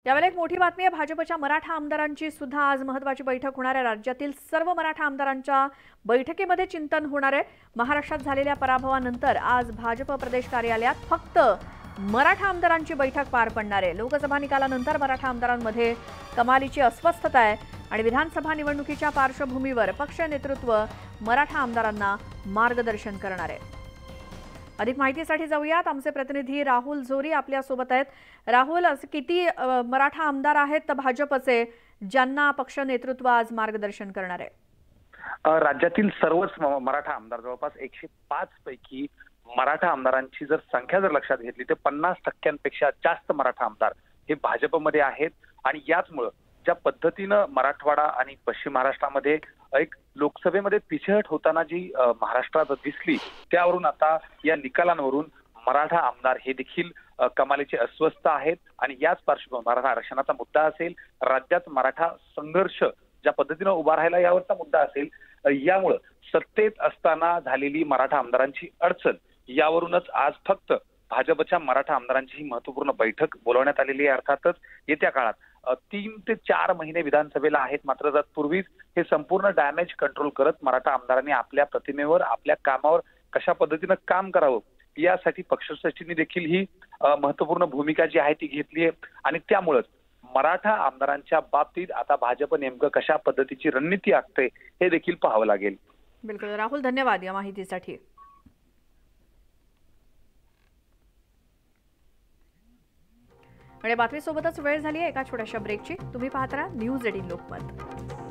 यावेळी एक मोठी बातमी आहे। भाजपच्या मराठा आमदारांची सुद्धा आज महत्त्वाची बैठक होणार आहे। राज्यातील सर्व मराठा आमदारांच्या बैठकीमध्ये चिंतन होणार आहे। महाराष्ट्रात झालेल्या पराभवानंतर आज भाजप प्रदेश कार्यालयात फक्त मराठा आमदारांची बैठक पार पडणार आहे। लोकसभा निकालानंतर मराठा आमदारांमध्ये कमालीची अस्वस्थता आहे आणि विधानसभा निवडणुकीच्या पार्श्वभूमीवर पक्ष नेतृत्व मराठा आमदारांना मार्गदर्शन करणार आहे। अधिक माहितीसाठी जाऊयात, आमचे प्रतिनिधी राहुल झोरी आपल्या सोबत आहेत। राहुल, असे किती मराठा आमदार आहेत भाजपचे ज्यांना पक्ष नेतृत्व आज मार्गदर्शन करणार आहे? राज्यातील सर्वच मराठा आमदार जवळपास 105 पैकी मराठा आमदारांची जर संख्या जर लक्षात घेतली तर 50% जास्त मराठा आमदार हे भाजपमध्ये आहेत। आणि याचमुळे ज्या पद्धतीनं मराठवाडा आणि पश्चिम महाराष्ट्रामध्ये एक लोकसभेमध्ये पिछेहट होताना जी महाराष्ट्रात दिसली, त्यावरून आता या निकालांवरून मराठा आमदार हे देखील कमालीचे अस्वस्थ आहेत। आणि याच पार्श्वभूमीवर मराठा आरक्षणाचा मुद्दा असेल, राज्यात मराठा संघर्ष ज्या पद्धतीनं उभा राहिला यावरचा मुद्दा असेल, यामुळे सत्तेत असताना झालेली मराठा आमदारांची अडचण यावरूनच आज फक्त भाजपच्या मराठा आमदारांची ही महत्त्वपूर्ण बैठक बोलवण्यात आलेली आहे। अर्थातच येत्या काळात 3 ते 4 महिने विधानसभेला आहेत, मात्र तत्पूर्वीच हे संपूर्ण डॅमेज कंट्रोल करत मराठा आमदारांनी आपल्या प्रतिमेवर, आपल्या कामावर कशा पद्धतीनं काम करावं यासाठी पक्षश्रेष्ठींनी देखील ही महत्त्वपूर्ण भूमिका जी आहे ती घेतली आहे। आणि त्यामुळेच मराठा आमदारांच्या बाबतीत आता भाजप नेमकं कशा पद्धतीची रणनीती आखते हे देखील पाहावं लागेल। बिलकुल राहुल, धन्यवाद या माहितीसाठी। आणि बातमीसोबतच वेळ झाली आहे एका छोट्याशा ब्रेकची। तुम्ही पाहत राहा न्यूज 18 लोकमत।